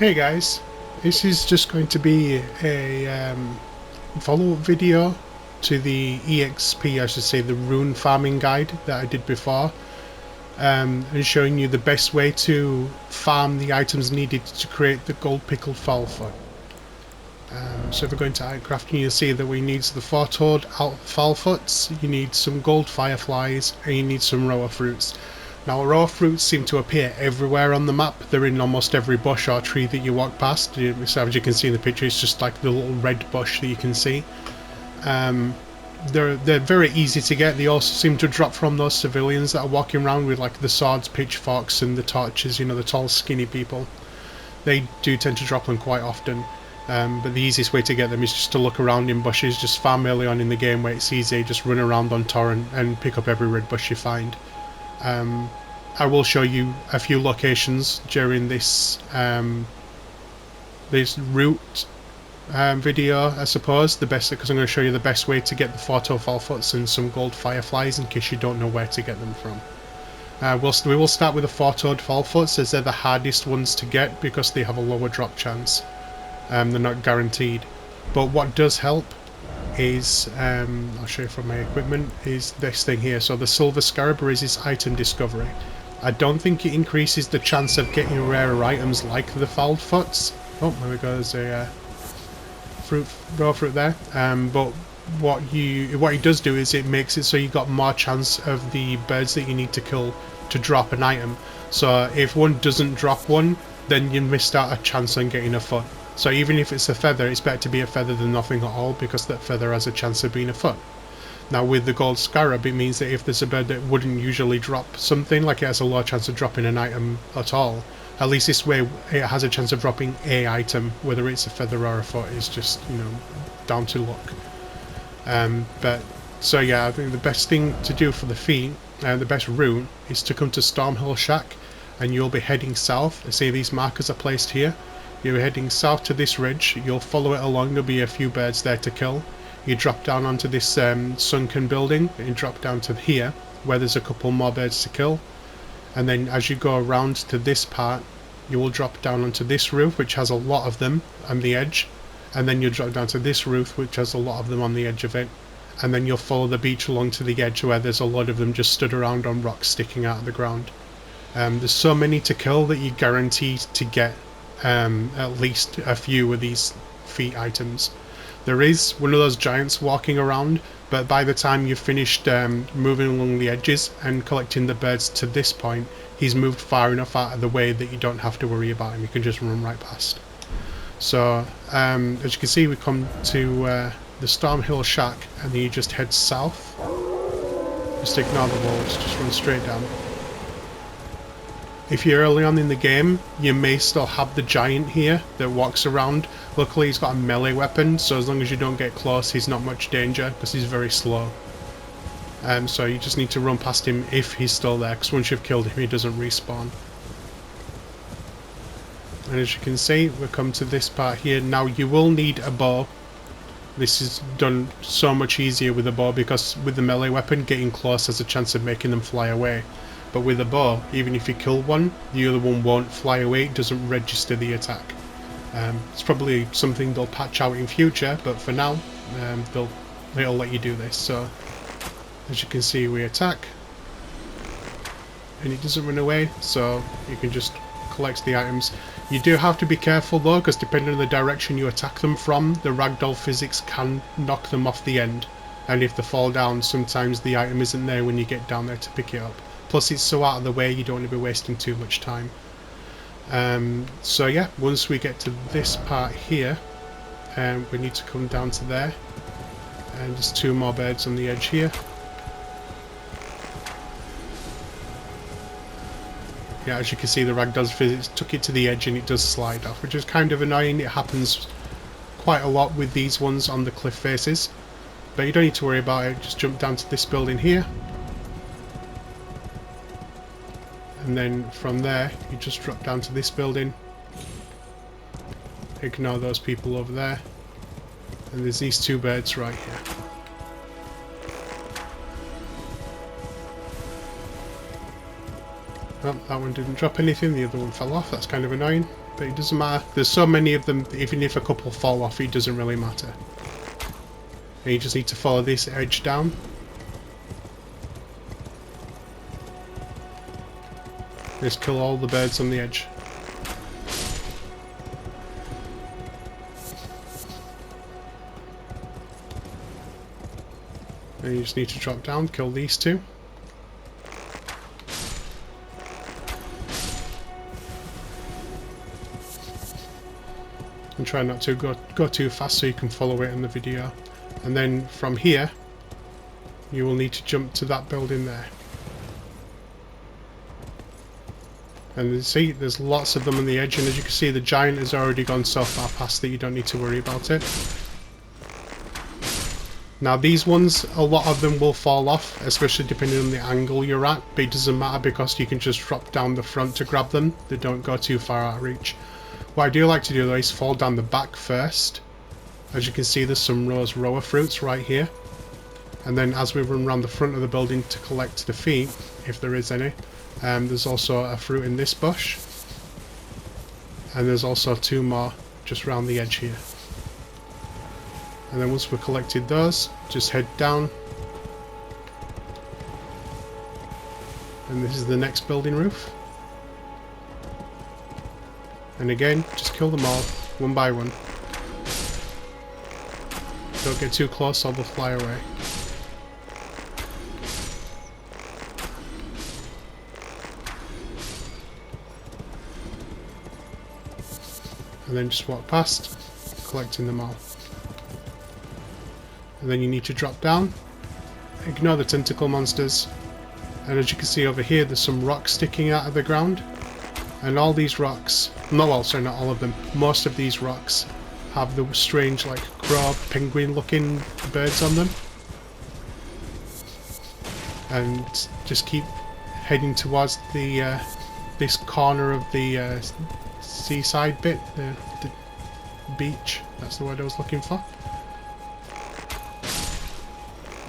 Hey guys, this is just going to be a follow-up video to the EXP, I should say, the rune farming guide that I did before, and showing you the best way to farm the items needed to create the gold pickled fowl foot. So if we're going to item crafting, you'll see that we need the 4-toed fowl foots, you need some gold fireflies, and you need some raw fruits. Now, raw fruits seem to appear everywhere on the map. They're in almost every bush or tree that you walk past. So as you can see in the picture, it's just like the little red bush that you can see. They're very easy to get. They also seem to drop from those civilians that are walking around with like the swords, pitchforks, and the torches. You know, the tall, skinny people. They do tend to drop them quite often. But the easiest way to get them is just to look around in bushes. Just farm early on in the game where it's easy. Just run around on torrent and pick up every red bush you find. I will show you a few locations during this this route video, I suppose. Because I'm going to show you the best way to get the 4-toed fowl foots and some gold fireflies in case you don't know where to get them from. We will start with the 4-toed fowl foots, as they're the hardest ones to get because they have a lower drop chance. They're not guaranteed, but what does help is, I'll show you from my equipment, is this thing here. So the silver scarab raises item discovery. I don't think it increases the chance of getting rarer items like the fowl foots. Oh, there we go, there's a raw fruit there. But what it does do is it makes it so you got more chance of the birds that you need to kill to drop an item. So if one doesn't drop one, then you missed out a chance on getting a foot. So even if it's a feather, it's better to be a feather than nothing at all, because that feather has a chance of being a foot. Now with the gold scarab, it means that if there's a bird that wouldn't usually drop something, like it has a low chance of dropping an item at all, at least this way it has a chance of dropping a item, whether it's a feather or a foot is just, you know, down to luck. So yeah, I think the best thing to do for the feet, the best route, is to come to Stormhill Shack, and you'll be heading south. I see these markers are placed here. You're heading south to this ridge, you'll follow it along, there'll be a few birds there to kill. You drop down onto this sunken building, and you drop down to here, where there's a couple more birds to kill. And then as you go around to this part, you will drop down onto this roof, which has a lot of them on the edge. And then you'll drop down to this roof, which has a lot of them on the edge of it. And then you'll follow the beach along to the edge, where there's a lot of them just stood around on rocks sticking out of the ground. There's so many to kill that you guarantee to get at least a few of these feat items. There is one of those giants walking around, but by the time you've finished moving along the edges and collecting the birds to this point, he's moved far enough out of the way that you don't have to worry about him. You can just run right past. So as you can see, we come to the Stormhill Shack, and then you just head south. Just ignore the walls, just run straight down. If you're early on in the game, you may still have the giant here that walks around. Luckily he's got a melee weapon, so as long as you don't get close, he's not much danger, because he's very slow. So you just need to run past him if he's still there, because once you've killed him, he doesn't respawn. And as you can see, we've come to this part here. Now you will need a bow. This is done so much easier with a bow, because with the melee weapon, getting close has a chance of making them fly away. But with a bow, even if you kill one, the other one won't fly away, it doesn't register the attack. It's probably something they'll patch out in future, but for now, they'll let you do this. So, as you can see, we attack, and it doesn't run away, so you can just collect the items. You do have to be careful though, because depending on the direction you attack them from, the ragdoll physics can knock them off the end. And if they fall down, sometimes the item isn't there when you get down there to pick it up. Plus it's so out of the way, you don't want to be wasting too much time. So yeah, once we get to this part here, we need to come down to there. And there's 2 more birds on the edge here. Yeah, as you can see, the ragdoll's physics took it to the edge and it does slide off, which is kind of annoying. It happens quite a lot with these ones on the cliff faces. But you don't need to worry about it, just jump down to this building here. And then from there, you just drop down to this building. Ignore those people over there. And there's these 2 birds right here. Well, that one didn't drop anything, the other one fell off, that's kind of annoying. but it doesn't matter. There's so many of them, even if a couple fall off, it doesn't really matter. And you just need to follow this edge down. Just kill all the birds on the edge. And you just need to drop down, kill these two. And try not to go too fast so you can follow it in the video. And then from here, you will need to jump to that building there. And you see, there's lots of them on the edge, and as you can see, the giant has already gone so far past that you don't need to worry about it. Now these ones, a lot of them will fall off, especially depending on the angle you're at, but it doesn't matter because you can just drop down the front to grab them. They don't go too far out of reach. What I do like to do though is fall down the back first. As you can see, there's some rower fruits right here. And then as we run around the front of the building to collect the feet, if there is any, there's also a fruit in this bush. And there's also two more just around the edge here. And then once we've collected those, just head down. And this is the next building roof. And again, just kill them all, one by one. Don't get too close or they'll fly away. And then just walk past, collecting them all. And then you need to drop down, ignore the tentacle monsters, and as you can see over here, there's some rocks sticking out of the ground. And all these rocks, well, sorry, not all of them, most of these rocks have the strange, like, crow, penguin-looking birds on them. And just keep heading towards the this corner of the seaside bit, the beach. That's the word I was looking for.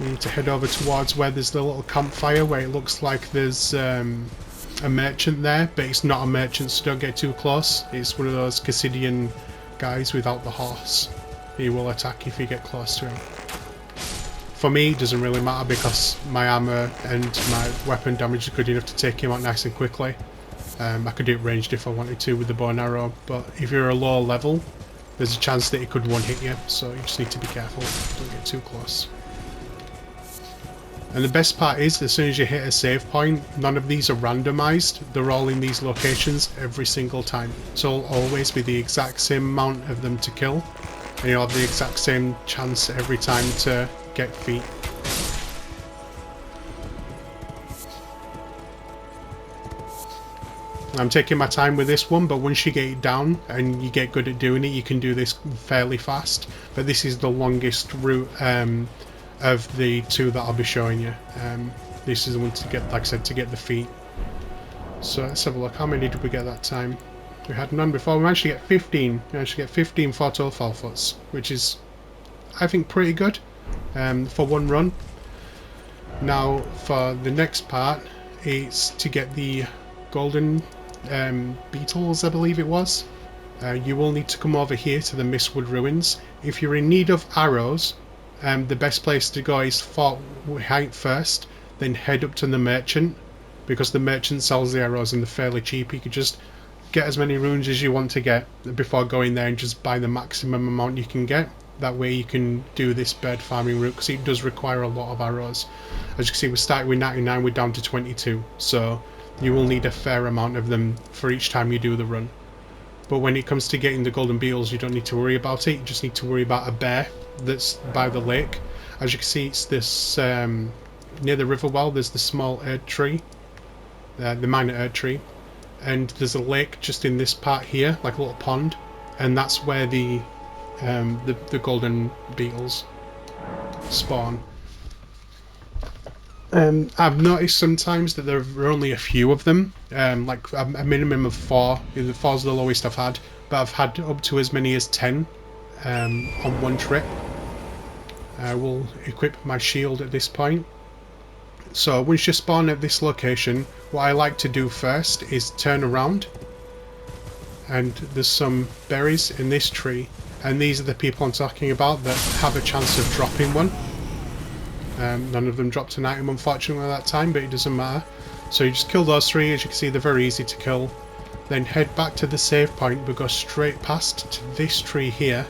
You need to head over towards where there's the little campfire, where it looks like there's a merchant there, but it's not a merchant, so don't get too close. It's one of those Cassidian guys without the horse. He will attack if you get close to him. For me, it doesn't really matter because my armor and my weapon damage is good enough to take him out nice and quickly. I could do it ranged if I wanted to with the bow and arrow, but if you're a low level, there's a chance that it could one-hit you, so you just need to be careful. Don't get too close. And the best part is, as soon as you hit a save point, none of these are randomized. They're all in these locations every single time. So it'll always be the exact same amount of them to kill, and you'll have the exact same chance every time to get feet. I'm taking my time with this one, but once you get it down and you get good at doing it, you can do this fairly fast. But this is the longest route of the two that I'll be showing you. This is the one to get, like I said, to get the feet. So let's have a look. How many did we get that time? We had none before. We managed to get 15. We managed to get 15 photo Fowlfoots, which is, I think, pretty good for one run. Now, for the next part, it's to get the golden beetles, I believe it was. You will need to come over here to the Mistwood Ruins. If you're in need of arrows, the best place to go is Fort Height first, then head up to the merchant, because the merchant sells the arrows and they're fairly cheap. You could just get as many runes as you want to get before going there and just buy the maximum amount you can get. That way you can do this bird farming route, because it does require a lot of arrows. As you can see, we started with 99, we're down to 22, so you will need a fair amount of them for each time you do the run. But when it comes to getting the golden beetles, you don't need to worry about it. You just need to worry about a bear that's by the lake. As you can see, it's this near the river well, there's the small erd tree, the minor erd tree, and there's a lake just in this part here, like a little pond, and that's where the golden beetles spawn. I've noticed sometimes that there are only a few of them, like a minimum of 4. 4's the lowest I've had, but I've had up to as many as 10 on one trip. I will equip my shield at this point. So once you spawn at this location, what I like to do first is turn around and there's some berries in this tree, and these are the people I'm talking about that have a chance of dropping one. None of them dropped an item unfortunately that time, but it doesn't matter. So you just kill those 3, as you can see they're very easy to kill. Then head back to the save point, but go straight past to this tree here.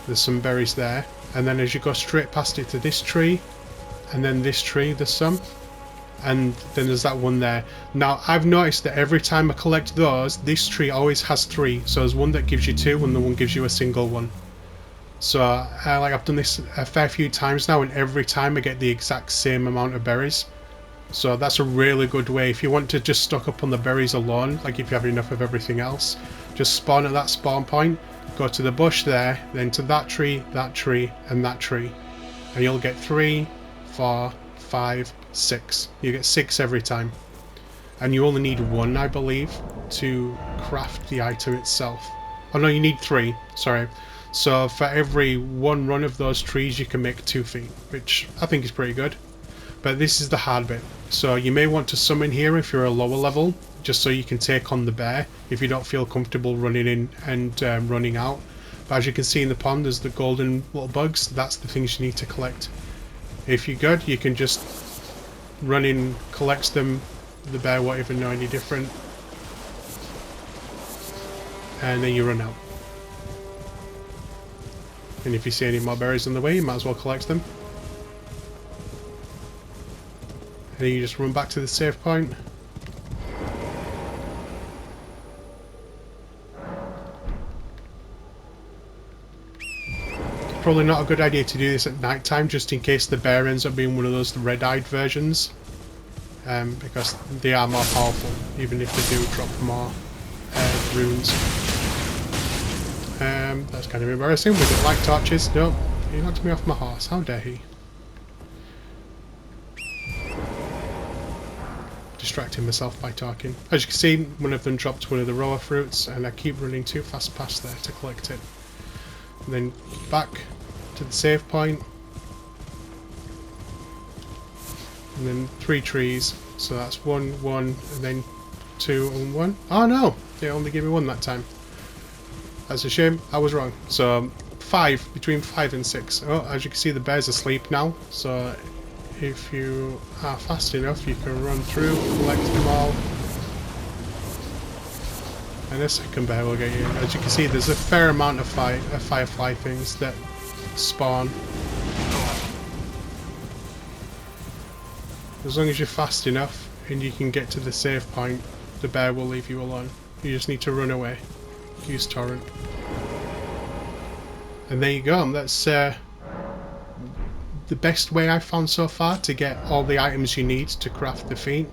There's some berries there, and then as you go straight past it to this tree, and then this tree, there's some, and then there's that one there. Now I've noticed that every time I collect those, this tree always has 3, so there's one that gives you 2 and the one gives you a single one. So like I've done this a fair few times now, and every time I get the exact same amount of berries. So that's a really good way if you want to just stock up on the berries alone, like if you have enough of everything else. Just spawn at that spawn point, go to the bush there, then to that tree, and that tree. And you'll get 3, 4, 5, 6. You get 6 every time. And you only need 1, I believe, to craft the item itself. Oh no, you need 3, sorry. So for every 1 run of those trees you can make 2 feet, which I think is pretty good. But this is the hard bit. So you may want to summon here if you're a lower level, just so you can take on the bear if you don't feel comfortable running in and running out. But as you can see in the pond, there's the golden little bugs. That's the things you need to collect. If you're good, you can just run in, collect them. The bear won't even know any different. And then you run out. And if you see any more berries on the way, you might as well collect them. And then you just run back to the save point. It's probably not a good idea to do this at night time, just in case the bear ends up being one of those red-eyed versions. Because they are more powerful, even if they do drop more runes. That's kind of embarrassing. We don't like torches. No, he knocked me off my horse. How dare he? Distracting myself by talking. As you can see, one of them dropped one of the raw fruits, and I keep running too fast past there to collect it. And then back to the save point. And then 3 trees. So that's 1, 1, and then 2 and 1. Oh no! They only gave me 1 that time. That's a shame. I was wrong. So 5, between 5 and 6. Oh, as you can see, the bear's asleep now. So if you are fast enough, you can run through, collect them all. And a second bear will get you. As you can see, there's a fair amount of firefly things that spawn. As long as you're fast enough and you can get to the save point, the bear will leave you alone. You just need to run away. Use torrent. And there you go. That's the best way I've found so far to get all the items you need to craft the feat.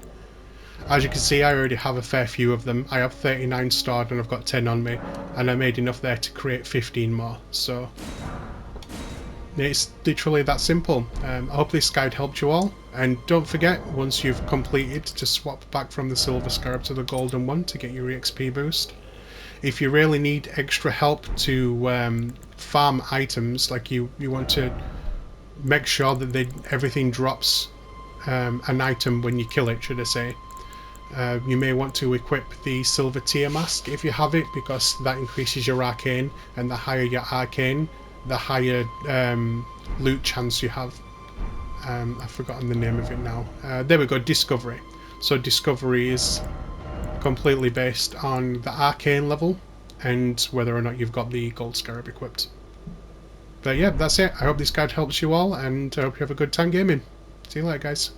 As you can see, I already have a fair few of them. I have 39 stored and I've got 10 on me, and I made enough there to create 15 more. So it's literally that simple. I hope this guide helped you all, and don't forget, once you've completed, to swap back from the silver scarab to the golden one to get your EXP boost. If you really need extra help to farm items, like you want to make sure that everything drops an item when you kill it, should I say, you may want to equip the silver tier mask if you have it, because that increases your arcane, and the higher your arcane, the higher loot chance you have. I've forgotten the name of it now. There we go, discovery. So discovery is completely based on the arcane level and whether or not you've got the gold scarab equipped. But yeah, that's it. I hope this guide helps you all, and I hope you have a good time gaming. See you later, guys.